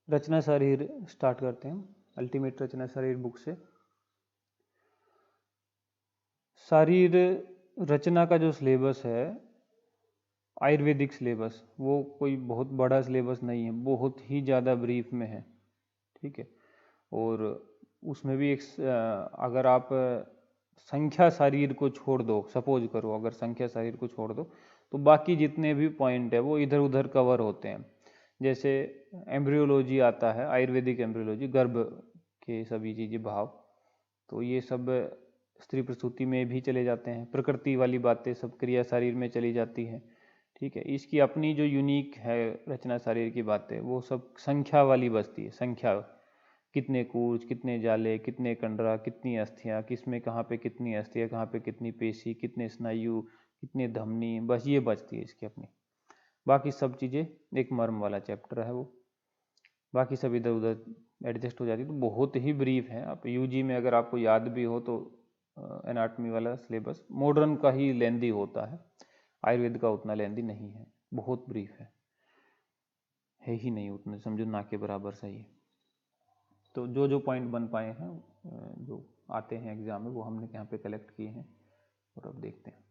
रचना शरीर स्टार्ट करते हैं। अल्टीमेट रचना शरीर बुक से। शरीर रचना का जो सिलेबस है आयुर्वेदिक सिलेबस, वो कोई बहुत बड़ा सिलेबस नहीं है, बहुत ही ज़्यादा ब्रीफ में है। ठीक है, और उसमें भी एक अगर आप संख्या शरीर को छोड़ दो, सपोज करो अगर संख्या शरीर को छोड़ दो, तो बाकी जितने भी पॉइंट है वो इधर उधर कवर होते हैं। जैसे एम्ब्रियोलॉजी आता है, आयुर्वेदिक एम्ब्रियोलॉजी, गर्भ के सभी चीज़ें भाव, तो ये सब स्त्री प्रसूति में भी चले जाते हैं। प्रकृति वाली बातें सब क्रिया शरीर में चली जाती हैं। ठीक है, इसकी अपनी जो यूनिक है रचना शरीर की बातें, वो सब संख्या वाली बसती है। संख्या, कितने कूच, कितने जाले, कितने कंडरा, कितनी अस्थियाँ, किस में कहाँ पे कितनी अस्थियाँ, कहाँ पे कितनी पेशी, कितने स्नायु, कितने धमनी, बस ये बचती है इसकी अपनी। बाकी सब चीज़ें एक मर्म वाला चैप्टर है वो, बाकी सब इधर उधर एडजस्ट हो जाती है। तो बहुत ही ब्रीफ है। आप यूजी में अगर आपको याद भी हो तो एनाटॉमी वाला सिलेबस मॉडर्न का ही लेंदी होता है, आयुर्वेद का उतना लेंदी नहीं है, बहुत ब्रीफ है ही नहीं उतने, समझो ना के बराबर सही है। तो जो जो पॉइंट बन पाए हैं, जो आते हैं एग्जाम में, वो हमने यहाँ पे कलेक्ट किए हैं और अब देखते हैं।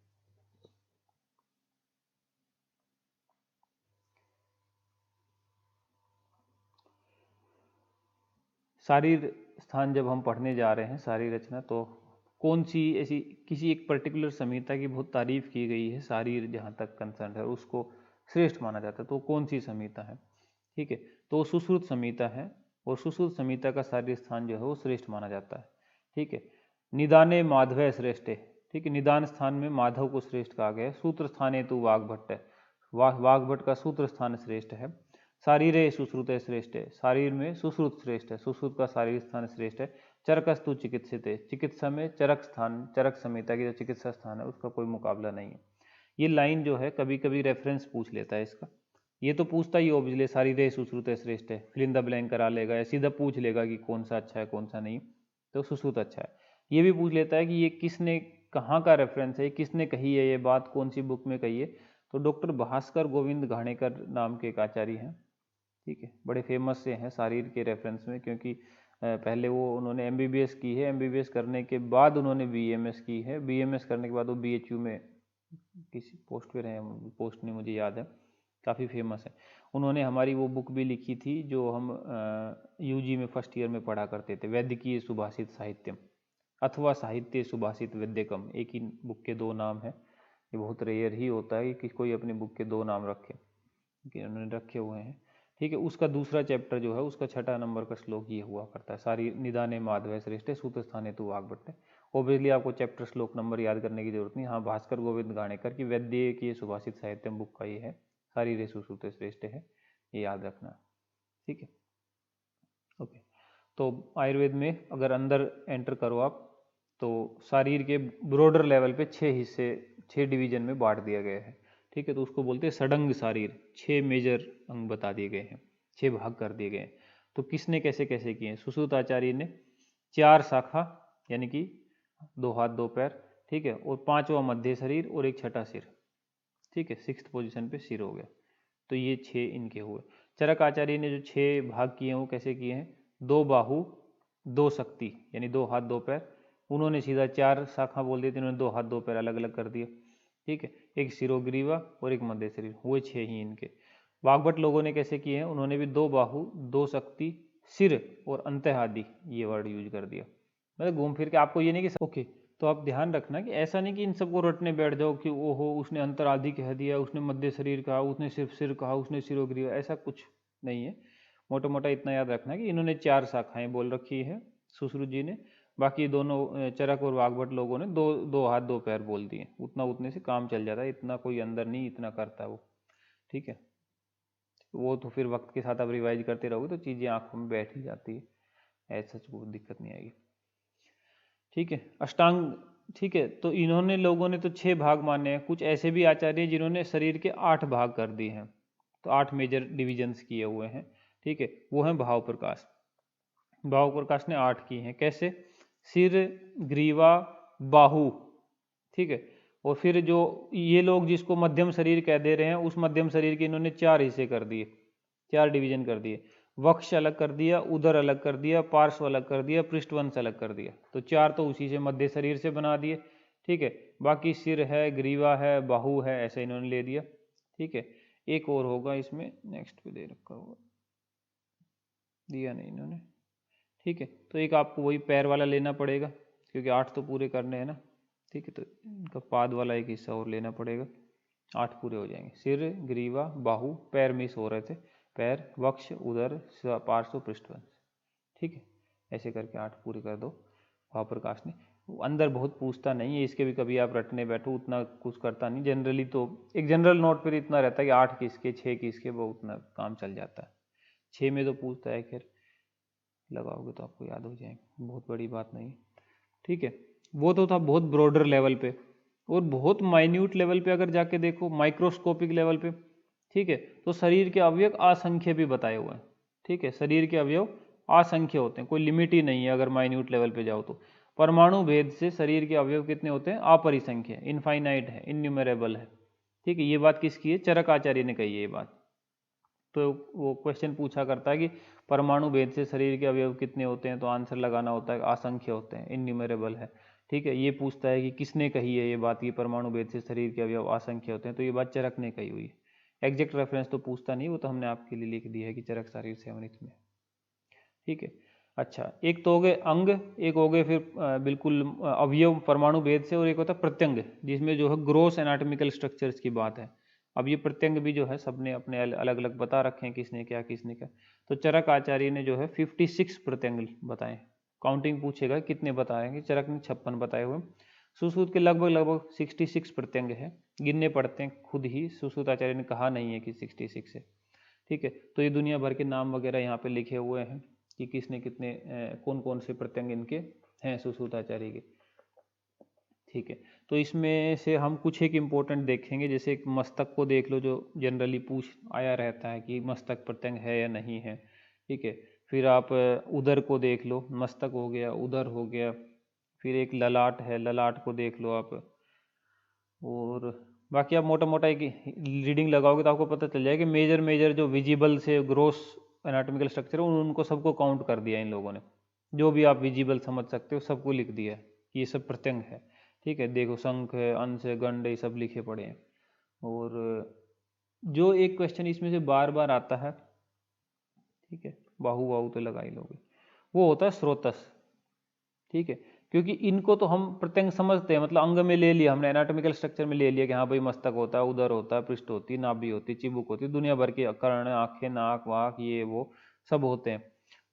शारीर स्थान जब हम पढ़ने जा रहे हैं शारीर रचना, तो कौन सी ऐसी किसी एक पर्टिकुलर संहिता की बहुत तारीफ की गई है, शारीर जहाँ तक कंसर्न है उसको श्रेष्ठ माना जाता है, तो कौन सी संहिता है? ठीक है, तो सुश्रुत संहिता है, और सुश्रुत संहिता का शारीर स्थान जो है वो श्रेष्ठ माना जाता है। ठीक है, निदाने माधव श्रेष्ठ है। ठीक है, निदान स्थान में माधव को श्रेष्ठ कहा गया है। सूत्र स्थाने तो वाग्भट्ट है, वाग्भट्ट का सूत्र स्थान श्रेष्ठ है। शारीरे सुश्रुत श्रेष्ठ है, शारीर में सुश्रुत श्रेष्ठ है, सुश्रुत का शारीर स्थान श्रेष्ठ है। चरकस्तु चिकित्सित है, चिकित्सा में चरक स्थान, चरक संहिता की जो चिकित्सा स्थान है उसका कोई मुकाबला नहीं है। ये लाइन जो है कभी कभी रेफरेंस पूछ लेता है इसका, ये तो पूछता ही ऑब्वियसली, शारीरे सुश्रुत श्रेष्ठ है, फिल इन द ब्लैंक करा लेगा या सीधा पूछ लेगा कि कौन सा अच्छा है कौन सा नहीं, तो सुश्रुत अच्छा है। ये भी पूछ लेता है कि ये किसने, कहाँ का रेफरेंस है, किसने कही है ये बात, कौन सी बुक में कही है, तो डॉक्टर भास्कर गोविंद घाणेकर नाम के एक आचार्य हैं। ठीक है, बड़े फेमस से हैं शारीर के रेफरेंस में, क्योंकि पहले वो उन्होंने एमबीबीएस की है, एमबीबीएस करने के बाद उन्होंने बीएमएस की है, बीएमएस करने के बाद वो बीएचयू में किसी पोस्ट पे रहे, पोस्ट नहीं मुझे याद है, काफ़ी फेमस है। उन्होंने हमारी वो बुक भी लिखी थी जो हम यूजी में फर्स्ट ईयर में पढ़ा करते थे, वैद्यकीय सुभाषित साहित्यम अथवा साहित्य सुभाषित वैद्यकम, एक ही बुक के दो नाम है। ये बहुत रेयर ही होता है कि कोई अपनी बुक के दो नाम रखे, लेकिन उन्होंने रखे हुए हैं। ठीक है, उसका दूसरा चैप्टर जो है उसका 6 नंबर का श्लोक ये हुआ करता है, सारी निदाने माधव श्रेष्ठ सूत्र स्थाने तु वाग्भट्ट। ओबियसली आपको चैप्टर श्लोक नंबर याद करने की जरूरत नहीं। हाँ, भास्कर गोविंद घाणेकर की वैद्य की सुभाषित साहित्यम बुक का ये है, सारी रे सुश्रुत श्रेष्ठ है, ये याद रखना। ठीक है, ओके। तो आयुर्वेद में अगर अंदर एंटर करो आप, तो शरीर के ब्रॉडर लेवल पे 6 हिस्से, 6 डिवीजन में बांट दिया गया है। ठीक है, तो उसको बोलते हैं षडंग शारीर, 6 मेजर अंग बता दिए गए हैं, 6 भाग कर दिए गए हैं। तो किसने कैसे कैसे किए हैं? सुश्रुत आचार्य ने 4 शाखा, यानी कि 2 हाथ 2 पैर, ठीक है, और 5वां मध्य शरीर और एक छठा सिर। ठीक है, 6th पोजीशन पे सिर हो गया। तो ये 6 इनके हुए। चरक आचार्य ने जो 6 भाग किए हैं वो कैसे किए हैं? 2 बाहु, 2 शक्ति, यानी 2 हाथ 2 पैर। उन्होंने सीधा 4 शाखा बोल दी थी, उन्होंने 2 हाथ 2 पैर अलग अलग कर दिए। ठीक है, एक शिरोग्रीवा और एक मध्य शरीर, हुए 6 ही इनके। वाग्भट लोगों ने कैसे किए हैं? उन्होंने भी 2 बाहु, 2 शक्ति, सिर और अंतःआदि ये वर्ड यूज कर दिया। मतलब घूम फिर के आपको ये नहीं कि ओके, तो आप ध्यान रखना कि ऐसा नहीं कि इन सबको रटने बैठ जाओ कि ओहो उसने अंतरादि कह दिया, उसने मध्य शरीर कहा, उसने सिर्फ सिर कहा, उसने शिरोग्रीवा, ऐसा कुछ नहीं है। मोटा मोटा इतना याद रखना कि इन्होंने 4 शाखाएं बोल रखी है सुश्रुत जी ने, बाकी दोनों चरक और वाग्भट लोगों ने 2 हाथ 2 पैर बोल दिए। उतना उतने से काम चल जाता है, इतना कोई अंदर नहीं इतना करता वो। ठीक है, वो तो फिर वक्त के साथ आप रिवाइज करते रहोगे तो चीज़ें आंखों में बैठ ही जाती है, ऐसा कोई दिक्कत नहीं आएगी। ठीक है, अष्टांग। ठीक है, तो इन्होंने लोगों ने तो 6 भाग माने हैं, कुछ ऐसे भी आचार्य हैं जिन्होंने शरीर के 8 भाग कर दिए हैं, तो 8 मेजर डिविजन्स किए हुए हैं। ठीक है, वो हैं भाव प्रकाश। भाव प्रकाश ने 8 की हैं, कैसे? सिर, ग्रीवा, बाहु। ठीक है, और फिर जो ये लोग जिसको मध्यम शरीर कह दे रहे हैं, उस मध्यम शरीर के इन्होंने 4 हिस्से कर दिए, 4 डिवीजन कर दिए। वक्ष अलग कर दिया, उदर अलग कर दिया, पार्श्व अलग कर दिया, पृष्ठवंश अलग कर दिया। तो 4 तो उसी से मध्य शरीर से बना दिए, ठीक है। बाकी सिर है, ग्रीवा है, बाहु है, ऐसे इन्होंने ले दिया, ठीक है। एक और होगा इसमें, नेक्स्ट पे दे रखा होगा, दिया नहीं इन्होंने, ठीक है। तो एक आपको वही पैर वाला लेना पड़ेगा, क्योंकि 8 तो पूरे करने हैं ना, ठीक है। तो इनका पाद वाला एक हिस्सा और लेना पड़ेगा, 8 पूरे हो जाएंगे। सिर, ग्रीवा, बाहु, पैर मिस हो रहे थे, पैर, वक्ष, उदर, पार्श्व, पृष्ठवंश, ठीक है। ऐसे करके 8 पूरे कर दो। भाव प्रकाश ने अंदर बहुत पूछता नहीं है, इसके भी कभी आप रटने बैठो उतना कुछ करता नहीं, जनरली तो एक जनरल नोट पर इतना रहता है कि 8 किसके, 6 किसके, वो उतना काम चल जाता है। 6 में तो पूछता है, खैर लगाओगे तो आपको याद हो जाएंगे, बहुत बड़ी बात नहीं, ठीक है। वो तो था बहुत ब्रॉडर लेवल पे, और बहुत माइन्यूट लेवल पे अगर जाके देखो, माइक्रोस्कोपिक लेवल पे, ठीक है, तो शरीर के अवयव असंख्य भी बताए हुए हैं, ठीक है। शरीर के अवयव असंख्य होते हैं, कोई लिमिट ही नहीं है अगर माइन्यूट लेवल पे जाओ तो। परमाणु भेद से शरीर के अवयव कितने होते हैं, अपरिसंख्य, इनफाइनाइट है, इन्यूमरेबल है, ठीक है। ये बात किसकी है, चरक आचार्य ने कही है ये बात। तो वो क्वेश्चन पूछा करता है कि परमाणु भेद से शरीर के अवयव कितने होते हैं, तो आंसर लगाना होता है असंख्य होते हैं, इन्यूमरेबल है, ठीक है। ये पूछता है कि किसने कही है ये बात, ये परमाणु भेद से शरीर के अवयव असंख्य होते हैं, तो ये बात चरक ने कही हुई है। एग्जैक्ट रेफरेंस तो पूछता नहीं, वो तो हमने आपके लिए लिख दिया है कि चरक शारीर से अमृत में, ठीक है। अच्छा, एक तो हो गए अंग, एक हो गए फिर बिल्कुल अवयव परमाणु भेद से, और एक होता है प्रत्यंग, जिसमें जो है ग्रोस एनाटॉमिकल स्ट्रक्चर्स की बात है। अब ये प्रत्यंग भी जो है सबने अपने अलग अलग बता रखे हैं, किसने क्या किसने क्या। तो चरक आचार्य ने जो है 56 प्रत्यंग बताए, काउंटिंग पूछेगा कितने बताएंगे, चरक ने 56 बताए हुए। सुश्रुत के लगभग लगभग 66 प्रत्यंग है, गिनने पड़ते हैं खुद ही, सुश्रुत आचार्य ने कहा नहीं है कि 66 है, ठीक है। तो ये दुनिया भर के नाम वगैरह यहाँ पे लिखे हुए हैं कि किसने कितने कौन कौन से प्रत्यंग इनके हैं सुश्रुत आचार्य के, ठीक है। तो इसमें से हम कुछ एक इम्पोर्टेंट देखेंगे, जैसे एक मस्तक को देख लो, जो जनरली पूछ आया रहता है कि मस्तक प्रत्यंग है या नहीं है, ठीक है। फिर आप उदर को देख लो, मस्तक हो गया, उदर हो गया। फिर एक ललाट है, ललाट को देख लो आप। और बाकी आप मोटा मोटा एक रीडिंग लगाओगे तो आपको पता चल जाएगा कि मेजर मेजर जो विजिबल से ग्रोस एनाटॉमिकल स्ट्रक्चर है उनको सबको काउंट कर दिया इन लोगों ने, जो भी आप विजिबल समझ सकते हो सबको लिख दिया कि ये सब प्रत्यंग है, ठीक है। देखो शंख है, अंश है, गंड ये सब लिखे पड़े हैं। और जो एक क्वेश्चन इसमें से बार बार आता है, ठीक है, बाहु वाहु तो लगा ही लोगे, वो होता है स्रोतस, ठीक है। क्योंकि इनको तो हम प्रत्यंग समझते हैं, मतलब अंग में ले लिया हमने, एनाटॉमिकल स्ट्रक्चर में ले लिया कि हाँ भाई मस्तक होता है, उदर होता है, पृष्ठ होती है, नाभि होती है, चिबुक होती है, दुनिया भर के कर्ण, आंखें, नाक वाक ये वो सब होते हैं।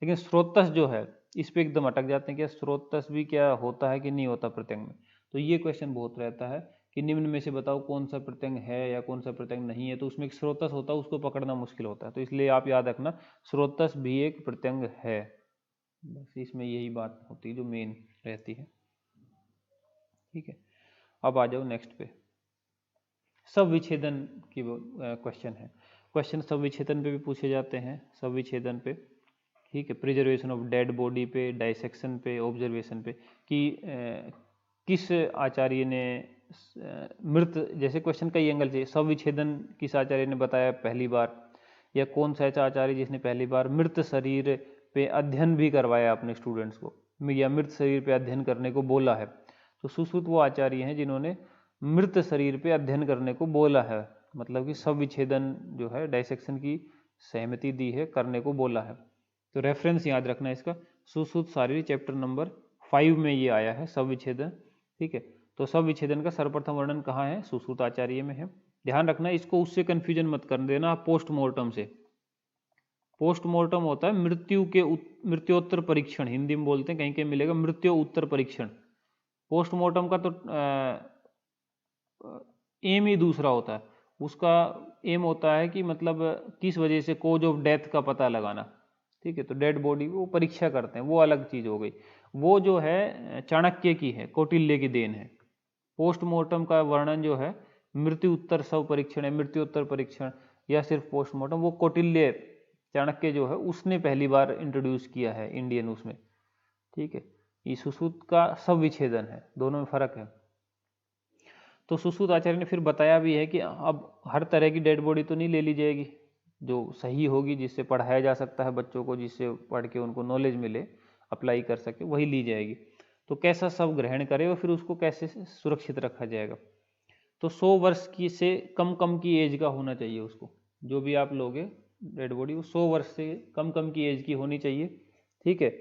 लेकिन स्रोतस जो है इस पे एकदम अटक जाते हैं, क्या स्रोतस भी क्या होता है कि नहीं होता प्रत्यंग में। तो ये क्वेश्चन बहुत रहता है कि निम्न में से बताओ कौन सा प्रत्यंग है या कौन सा प्रत्यंग नहीं है, तो उसमें एक स्रोतस होता है, उसको पकड़ना मुश्किल होता है। तो इसलिए आप याद रखना स्रोतस भी एक प्रत्यंग है, बस इसमें यही बात होती है जो मेन रहती है, ठीक है। अब आ जाओ नेक्स्ट पे, सब विच्छेदन की क्वेश्चन है। क्वेश्चन सब विच्छेदन पे भी पूछे जाते हैं, सब विच्छेदन पे, ठीक है। प्रिजर्वेशन ऑफ डेड बॉडी पे, डाइसेक्शन पे, ऑब्जर्वेशन पे, कि किस आचार्य ने मृत, जैसे क्वेश्चन कई एंगल से, सब विच्छेदन किस आचार्य ने बताया पहली बार, या कौन सा ऐसा आचार्य जिसने पहली बार मृत शरीर पे अध्ययन भी करवाया अपने स्टूडेंट्स को, या मृत शरीर पे अध्ययन करने को बोला है। तो सुश्रुत वो आचार्य हैं जिन्होंने मृत शरीर पे अध्ययन करने को बोला है, मतलब कि सब विच्छेदन जो है डाइसेक्शन की सहमति दी है, करने को बोला है। तो रेफरेंस याद रखना इसका, सुश्रुत शारीर चैप्टर नंबर 5 में ये आया है सब विच्छेदन, ठीक है। तो सब विच्छेदन का सर्वप्रथम वर्णन कहाँ है, सुश्रुत आचार्य में है। ध्यान रखना इसको, उससे कंफ्यूजन मत कर देना पोस्टमार्टम से। पोस्टमार्टम होता है मृत्यु के मृत्योत्तर परीक्षण, हिंदी में बोलते हैं, कहीं कहीं मिलेगा मृत्यु उत्तर परीक्षण। पोस्टमार्टम का तो एम ही दूसरा होता है, उसका एम होता है कि मतलब किस वजह से कोज ऑफ डेथ का पता लगाना, ठीक है। तो डेड बॉडी वो परीक्षा करते हैं, वो अलग चीज हो गई। वो जो है चाणक्य की है, कौटिल्य की देन है। पोस्टमार्टम का वर्णन जो है मृत्यु उत्तर शव परीक्षण है, मृत्यु उत्तर परीक्षण या सिर्फ पोस्टमार्टम, वो कौटिल्य चाणक्य जो है उसने पहली बार इंट्रोड्यूस किया है इंडियन उसमें, ठीक है। ये सुश्रुत का सब विच्छेदन है, दोनों में फर्क है। तो सुश्रुत आचार्य ने फिर बताया भी है कि अब हर तरह की डेड बॉडी तो नहीं ले ली जाएगी, जो सही होगी, जिससे पढ़ाया जा सकता है बच्चों को, जिससे पढ़ के उनको नॉलेज मिले, अप्लाई कर सके, वही ली जाएगी। तो कैसा सब ग्रहण करे और फिर उसको कैसे सुरक्षित रखा जाएगा। तो 100 वर्ष की से कम की एज का होना चाहिए उसको, जो भी आप लोगे डेड बॉडी, वो 100 वर्ष से कम की एज की होनी चाहिए। ठीक है।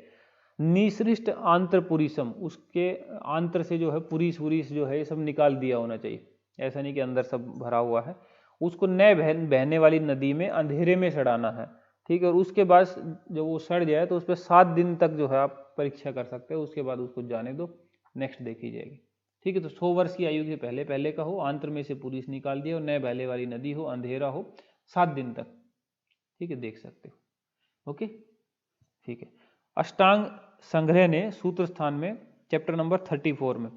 निसृष्ट आंत्र पुरीसम, उसके आंत्र से जो है पुरीस वुरीस जो है ये सब निकाल दिया होना चाहिए। ऐसा नहीं कि अंदर सब भरा हुआ है। उसको नए बहने वाली नदी में अंधेरे में सड़ाना है। ठीक है। और उसके बाद जब वो सड़ जाए तो उस पर 7 दिन तक जो है आप परीक्षा कर सकते हो, उसके बाद उसको जाने दो, नेक्स्ट देखी जाएगी। ठीक है। तो 100 वर्ष की आयु के पहले पहले का हो, आंत्र में से पुरीस निकाल दिया, और नए बहने वाली नदी हो, अंधेरा हो, 7 दिन तक। ठीक है, देख सकते हो। ओके, ठीक है। अष्टांग संग्रह ने सूत्र स्थान में चैप्टर नंबर 34 में,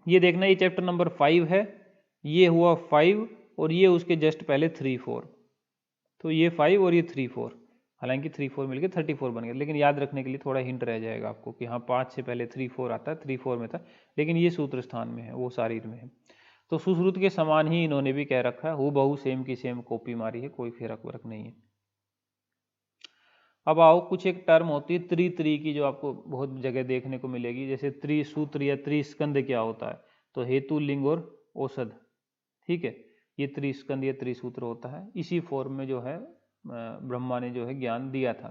ये देखना, ये चैप्टर नंबर 5 है, ये हुआ 5 और ये उसके जस्ट पहले 3-4, तो ये 5 और ये 3-4, हालांकि 3-4 मिलकर 34 बन गया, लेकिन याद रखने के लिए थोड़ा हिंट रह जाएगा आपको कि हाँ 5 से पहले 3-4 आता है, 3-4 में था, लेकिन ये सूत्र स्थान में है, वो शारीर में है। तो सुश्रुत के समान ही इन्होंने भी कह रखा है, हु बहु सेम की सेम कॉपी मारी है, कोई फेरक वरक नहीं है। अब आओ, कुछ एक टर्म होती है त्रि की, जो आपको बहुत जगह देखने को मिलेगी, जैसे त्रिसूत्र या त्रिस्कंद क्या होता है, तो हेतु, लिंग और औषध। ठीक है, ये त्रिस्कंद या त्रिसूत्र होता है। इसी फॉर्म में जो है ब्रह्मा ने जो है ज्ञान दिया था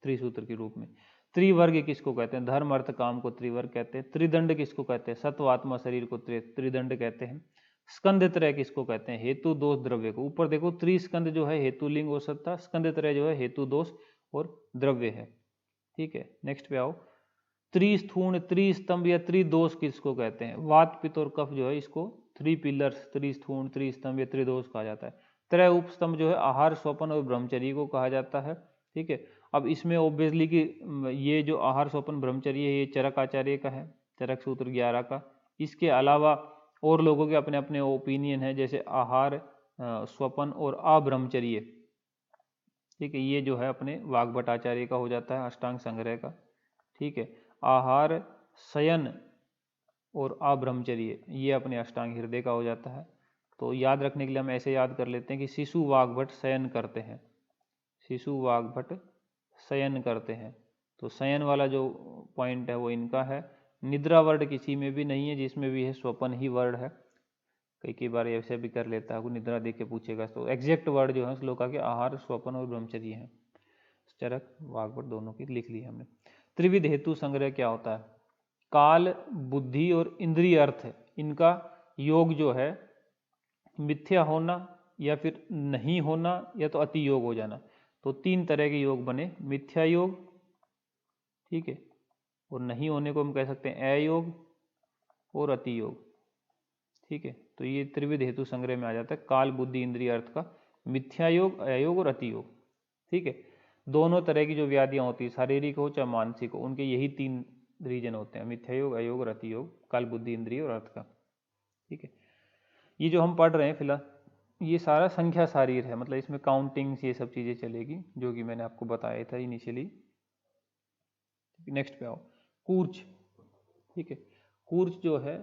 त्रिसूत्र के रूप में। त्रिवर्ग किसको कहते हैं, धर्म अर्थ काम को त्रिवर्ग कहते हैं। त्रिदंड किसको कहते हैं, सत्व आत्मा शरीर को त्रिदंड कहते हैं। स्कंद त्रय किसको कहते हैं, हेतु दोष द्रव्य को। ऊपर देखो, त्रिस्कंद जो है हेतु लिंग औषध था, स्कंद त्रय जो है हेतु दोष और द्रव्य है। ठीक है, नेक्स्ट पे आओ। त्रिस्थूण, त्रिस्तंभ या त्रिदोष किसको कहते हैं, वात पित्त और कफ जो है इसको 3 पिलर्स, त्रिस्थूण, त्रिस्तंभ या त्रिदोष कहा जाता है। त्रय उपस्तंभ जो है आहार, स्वपन और ब्रह्मचर्य को कहा जाता है। ठीक है। अब इसमें ऑब्वियसली कि ये जो आहार, स्वपन, ब्रह्मचर्य है, ये चरक आचार्य का है, चरक सूत्र 11 का। इसके अलावा और लोगों के अपने अपने ओपिनियन है, जैसे आहार, स्वपन और अब्रह्मचर्य। ठीक है, ये जो है अपने वाग्भट आचार्य का हो जाता है, अष्टांग संग्रह का। ठीक है। आहार, शयन और अब्रह्मचर्य ये अपने अष्टांग हृदय का हो जाता है। तो याद रखने के लिए हम ऐसे याद कर लेते हैं कि शिशु वाग्भट शयन करते हैं, शिशु वाग्भट शयन करते हैं। तो शयन वाला जो पॉइंट है वो इनका है। निद्रा वर्ड किसी में भी नहीं है, जिसमें भी है स्वपन ही वर्ड है। कई बार ऐसे भी कर लेता है, वो निद्रा देख के पूछेगा, तो एग्जैक्ट वर्ड जो है श्लोका के आहार, स्वपन और ब्रह्मचर्य है। चरक वाग्भट दोनों की लिख ली हमने। त्रिविध हेतु संग्रह क्या होता है, काल, बुद्धि और इंद्रिय अर्थ, इनका योग जो है मिथ्या होना या फिर नहीं होना या तो अति योग हो जाना। तो 3 तरह के योग बने, मिथ्या योग, ठीक है, और नहीं होने को हम कह सकते हैं अयोग और अति योग। ठीक है, तो ये त्रिविध हेतु संग्रह में आ जाता है, काल, बुद्धि, इंद्रिय अर्थ का मिथ्या योग, अयोग और अति योग। ठीक है, दोनों तरह की जो व्याधियां होती है, शारीरिक हो चाहे मानसिक हो, उनके यही 3 रीजन होते हैं, मिथ्या योग, अयोग और अति योग, काल, बुद्धि, इंद्रिय और अर्थ का। ठीक है, ये जो हम पढ़ रहे हैं फिलहाल, ये सारा संख्या शारीर है, मतलब इसमें काउंटिंग्स ये सब चीज़ें चलेगी, जो कि मैंने आपको बताया था इनिशियली। नेक्स्ट पे आओ, कूर्च। ठीक है, कूर्च जो है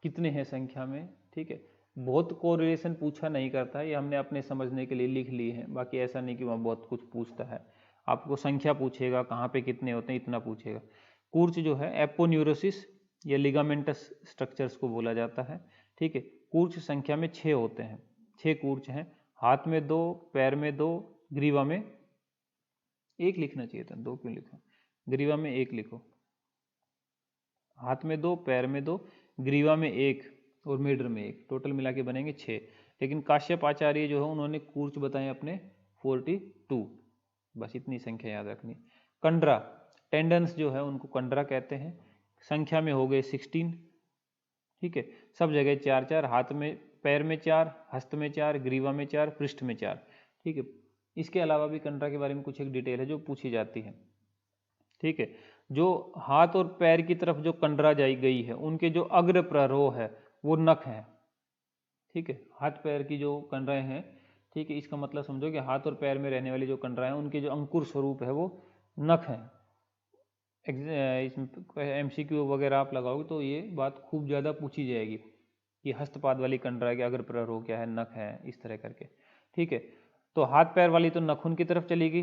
कितने हैं संख्या में। ठीक है, बहुत कोरिलेशन पूछा नहीं करता है, ये हमने अपने समझने के लिए लिख ली है, बाकी ऐसा नहीं कि वहाँ बहुत कुछ पूछता है। आपको संख्या पूछेगा, कहाँ पे कितने होते हैं, इतना पूछेगा। कूर्च जो है एपोन्यूरोसिस या लिगामेंटस स्ट्रक्चर्स को बोला जाता है। ठीक है, कूर्च संख्या में 6 होते हैं, 6 कूर्च हैं। हाथ में 2, पैर में 2, ग्रीवा में 1 लिखना चाहिए था, 2 क्यों लिखा, ग्रीवा में 1 लिखो। हाथ में 2, पैर में 2, ग्रीवा में 1 और मेडर में 1, टोटल मिला के बनेंगे 6। लेकिन काश्यप आचार्य जो है उन्होंने कूर्च बताए अपने 42, बस इतनी संख्या याद रखनी। कंडरा, टेंडन्स जो है उनको कंडरा कहते हैं, संख्या में हो गए 16। ठीक है, सब जगह 4-4, हाथ में, पैर में 4, हस्त में 4, ग्रीवा में 4, पृष्ठ में 4। ठीक है, इसके अलावा भी कंडरा के बारे में कुछ एक डिटेल है जो पूछी जाती है। ठीक है, जो हाथ और पैर की तरफ जो कंडरा जाई गई है, उनके जो अग्र प्ररोह है वो नख है। ठीक है, हाथ पैर की जो कंडराएं हैं, ठीक है, इसका मतलब समझो कि हाथ और पैर में रहने वाली जो कंडराएं, उनके जो अंकुर स्वरूप है वो नख है। MCQ वगैरह आप लगाओगे तो ये बात खूब ज़्यादा पूछी जाएगी कि हस्तपाद वाली कंडरा के अग्र प्ररोह क्या है, नख है, इस तरह करके। ठीक है, तो हाथ पैर वाली तो नखून की तरफ चलेगी,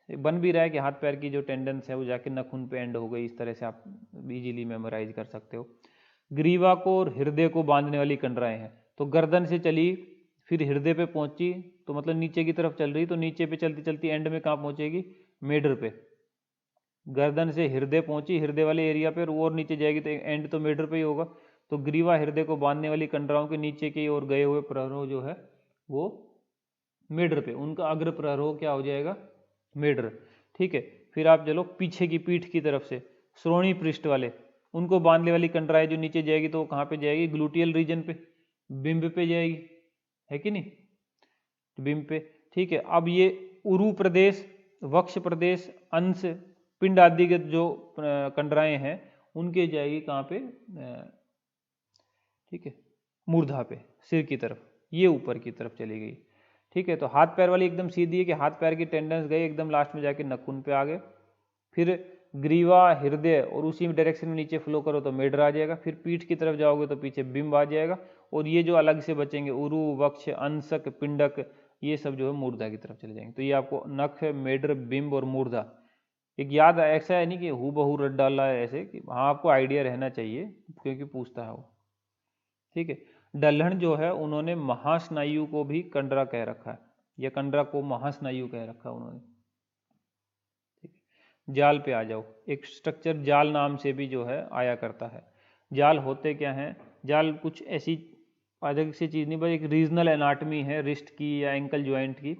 बन भी रहा है कि हाथ पैर की जो टेंडेंस है वो जाके नखून पे एंड हो गई, इस तरह से आप इजीली मेमोराइज कर सकते हो। ग्रीवा को और हृदय को बांधने वाली कंडराएं हैं, तो गर्दन से चली फिर हृदय पे पहुंची, तो मतलब नीचे की तरफ चल रही, तो नीचे पे चलती चलती एंड में कहाँ पहुंचेगी, मेडर पे। गर्दन से हृदय पहुंची, हृदय वाले एरिया पे, और नीचे जाएगी तो एंड तो मेडर पे ही होगा। तो ग्रीवा हृदय को बांधने वाली कंडराओं के नीचे की ओर गए हुए प्ररोह जो है वो मेडर पे, उनका अग्र प्ररोह क्या हो जाएगा, मेडर। ठीक है, फिर आप चलो पीछे की पीठ की तरफ से श्रोणी पृष्ठ वाले, उनको बांधने वाली कंडराएं जो नीचे जाएगी तो कहाँ पे जाएगी, ग्लूटियल रीजन पे, बिंब पे जाएगी, है कि नहीं, बिंब पे। ठीक है, अब ये उरु प्रदेश, वक्ष प्रदेश, अंश, पिंड आदि के जो कंडराएं हैं उनके जाएगी कहाँ पे, ठीक है, मूर्धा पे, सिर की तरफ, ये ऊपर की तरफ चली गई। ठीक है, तो हाथ पैर वाली एकदम सीधी है कि हाथ पैर की टेंडेंस गई एकदम लास्ट में जाके नखून पे आ गए, फिर ग्रीवा हृदय और उसी डायरेक्शन में नीचे फ्लो करो तो मेडर आ जाएगा, फिर पीठ की तरफ जाओगे तो पीछे बिंब आ जाएगा, और ये जो अलग से बचेंगे उरु, वक्ष, अंशक, पिंडक, ये सब जो है मूर्धा की तरफ चले जाएंगे। तो ये आपको नख, मेडर, बिंब और मूर्धा एक याद, ऐसा है नहीं कि हु बहू रट डाला है ऐसे कि, हाँ आपको आइडिया रहना चाहिए क्योंकि पूछता है वो। ठीक है, डल्हन जो है उन्होंने महास्नायु को भी कंडरा कह रखा है, या कंडरा को महास्नायु कह रखा है उन्होंने। ठीक है, जाल पे आ जाओ, एक स्ट्रक्चर जाल नाम से भी जो है आया करता है। जाल होते क्या हैं, जाल कुछ ऐसी अलग सी चीज़ नहीं, बस एक रीजनल एनाटमी है रिस्ट की या एंकल ज्वाइंट की।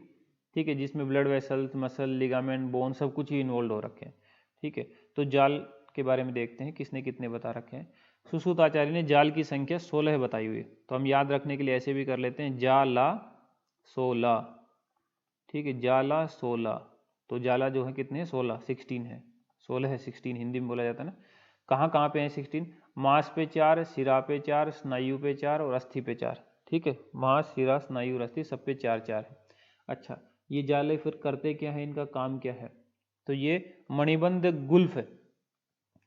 ठीक है, जिसमें blood vessels, muscle, ligament, bone सब कुछ ही इन्वॉल्व हो रखे हैं। ठीक है, तो जाल के बारे में देखते हैं किसने कितने बता रखे हैं। सुश्रुत आचार्य ने जाल की संख्या 16 बताई हुई है, तो हम याद रखने के लिए ऐसे भी कर लेते हैं, जाला 16। ठीक है, जाला 16, तो जाला जो है कितने हैं, 16, 16 है, 16 है, 16 हिंदी में बोला जाता है ना। कहाँ कहाँ पे है 16, मांस पे 4, सिरा पे 4, स्नायु पे 4 और अस्थि पे 4। ठीक है, मांस, सिरा, स्नायु और अस्थि सब पे 4 4 है। अच्छा, ये जाले फिर करते क्या है, इनका काम क्या है, तो ये मणिबंध गुल्फ है।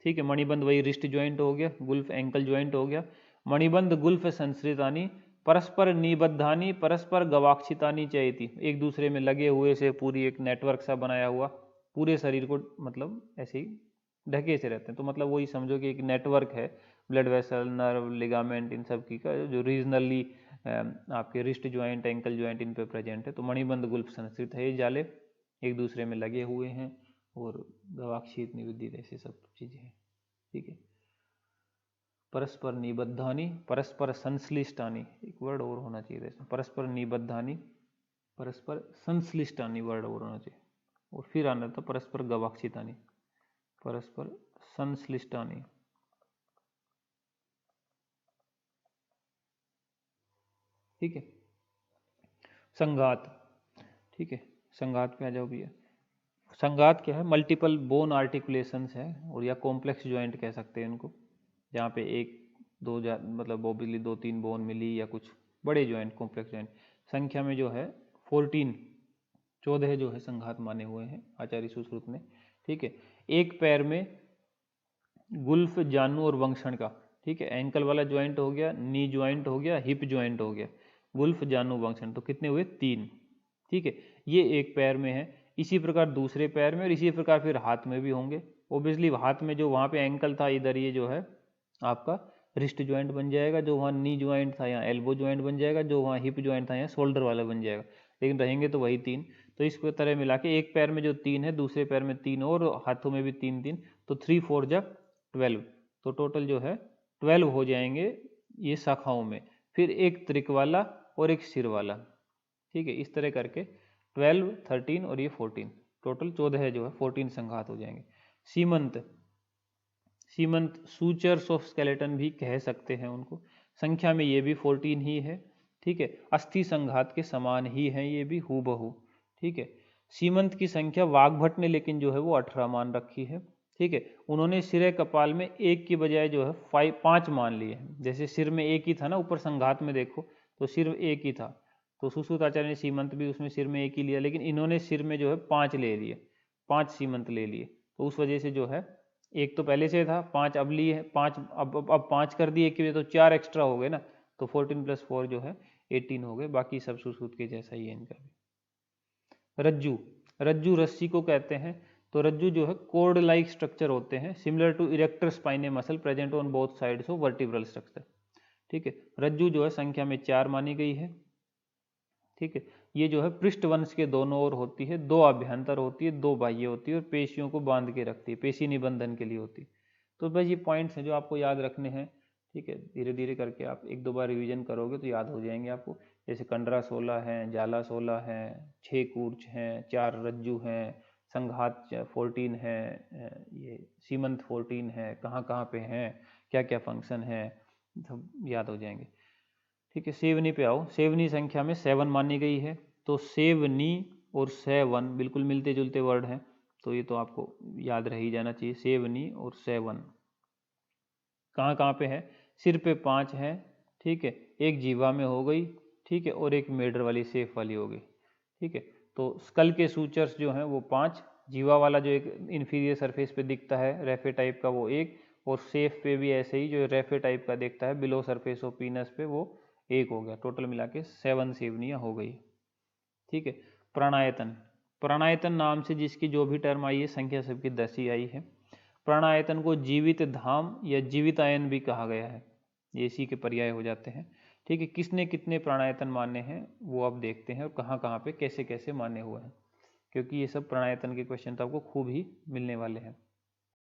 ठीक है, मणिबंध वही रिस्ट ज्वाइंट हो गया, गुल्फ एंकल ज्वाइंट हो गया। मणिबंध गुल्फ संश्रितानी परस्पर निबद्धानी परस्पर गवाक्षितानी चयति, एक दूसरे में लगे हुए से पूरी एक नेटवर्क सा बनाया हुआ, पूरे शरीर को मतलब ऐसे ही ढके से रहते हैं, तो मतलब वही समझो कि एक नेटवर्क है, ब्लड वेसल, नर्व, लिगामेंट, इन सब की का जो रीजनली आपके रिस्ट ज्वाइंट, एंकल ज्वाइंट इन पे प्रेजेंट है। तो मणिबंध गुल्फ संस्कृत है, ये जाले एक दूसरे में लगे हुए हैं और गवाक्षित निविदित ऐसे सब चीज़ें हैं। ठीक है, परस्पर निबद्धानी परस्पर संश्लिष्टानी, एक वर्ड और होना चाहिए इसमें, परस्पर निबद्धानी परस्पर संश्लिष्टानी वर्ड और होना चाहिए, और फिर आना था परस्पर गवाक्षितानी परस्पर संश्लिष्टानी। ठीक है, संघात। ठीक है, संघात पे आ जाओ भैया। संघात क्या है, मल्टीपल बोन आर्टिकुलेशंस है, और या कॉम्प्लेक्स ज्वाइंट कह सकते हैं इनको, जहाँ पे एक दो मतलब ओबियसली 2 3 बोन मिली, या कुछ बड़े ज्वाइंट, कॉम्प्लेक्स ज्वाइंट। संख्या में जो है 14, 14 जो है संघात माने हुए हैं आचार्य सुश्रुत ने। ठीक है, एक पैर में गुल्फ, जानू और वंक्षण का, ठीक है, एंकल वाला ज्वाइंट हो गया, नी ज्वाइंट हो गया, हिप ज्वाइंट हो गया, गुल्फ, जानू, वंक्षण, तो कितने हुए 3। ठीक है, ये एक पैर में है, इसी प्रकार दूसरे पैर में, और इसी प्रकार फिर हाथ में भी होंगे। ओबियसली हाथ में जो वहाँ पे एंकल था, इधर ये जो है आपका रिस्ट ज्वाइंट बन जाएगा, जो वहाँ नी ज्वाइंट था यहाँ एल्बो ज्वाइंट बन जाएगा, जो वहाँ हिप ज्वाइंट था यहाँ शोल्डर वाला बन जाएगा, लेकिन रहेंगे तो वही 3। तो इसको तरह मिला के एक पैर में जो 3 है, दूसरे पैर में 3 और हाथों में भी 3 3, तो 3 4 जा 12, तो टोटल जो है 12 हो जाएंगे ये शाखाओं में, फिर एक त्रिक वाला और एक सिर वाला। ठीक है, इस तरह करके 12, 13 और ये 14, टोटल 14 जो है 14 संघात हो जाएंगे। सीमंत, सीमंत सूचर्स ऑफ स्केलेटन भी कह सकते हैं उनको, संख्या में ये भी 14 ही है। ठीक है, अस्थि संघात के समान ही है ये भी हूबहू। ठीक है, सीमंत की संख्या वाग्भट ने लेकिन जो है वो 18 मान रखी है। ठीक है, उन्होंने सिरे कपाल में एक की बजाय जो है 5 मान लिए हैं, जैसे सिर में एक ही था ना, ऊपर संघात में देखो तो सिर एक ही था, तो सुश्रुत आचार्य ने सीमंत भी उसमें सिर में एक ही लिया, लेकिन इन्होंने सिर में जो है 5 ले लिए, 5 सीमंत ले लिए, तो उस वजह से जो है एक तो पहले से था 5 अब लिए है 5, अब 5 कर दिए कि तो 4 एक्स्ट्रा हो गए ना, तो 14 + 4 जो है 18 हो गए, बाकी सब सुश्रुत के जैसा ही है इनका भी। रज्जू, रज्जू रस्सी को कहते हैं। तो रज्जू जो है कोर्ड लाइक स्ट्रक्चर होते हैं, similar to erector spinae muscle present on both sides of vertebral structure. ठीक है, रज्जू जो है संख्या में 4 मानी गई है। ठीक है, ये जो है पृष्ठवंश के दोनों ओर होती है, 2 अभ्यंतर होती है, 2 बाह्य होती है और पेशियों को बांध के रखती है, पेशी निबंधन के लिए होती है। तो बस ये पॉइंट्स हैं जो आपको याद रखने हैं। ठीक है, धीरे धीरे करके आप 1-2 बार रिवीजन करोगे तो याद हो जाएंगे आपको। जैसे कंडरा 16 है, जाला 16 है, 6 कूर्च हैं, 4 रज्जू हैं, संघात 14 है, ये सीमंत 14 है, कहाँ कहाँ पे हैं, क्या क्या फंक्शन है, सब याद हो जाएंगे। ठीक है, सेवनी पे आओ। सेवनी संख्या में 7 मानी गई है। तो सेवनी और 7 बिल्कुल मिलते जुलते वर्ड हैं, तो ये तो आपको याद रह ही जाना चाहिए। सेवनी और 7 कहाँ कहाँ पे है? सिर पे 5 है। ठीक है, एक जीवा में हो गई। ठीक है, और एक मेडर वाली सेफ वाली हो गई। ठीक है, तो स्कल के सूचर्स जो हैं वो 5, जीवा वाला जो एक इन्फीरियर सरफेस पे दिखता है रेफे टाइप का वो 1, और सेफ पे भी ऐसे ही जो रेफे टाइप का दिखता है बिलो सरफेस ऑफ पीनस पे वो 1 हो गया। टोटल मिला के 7 सेवनियाँ हो गई। ठीक है, प्राणायतन, प्राणायतन नाम से जिसकी जो भी टर्म आई है संख्या सबकी 10 ही आई है। प्राणायतन को जीवित धाम या जीवितायन भी कहा गया है, ये इसी के पर्याय हो जाते हैं। ठीक है, किसने कितने प्राणायतन माने हैं वो आप देखते हैं और कहाँ कहाँ पे कैसे कैसे माने हुए हैं, क्योंकि ये सब प्राणायतन के क्वेश्चन तो आपको खूब ही मिलने वाले हैं।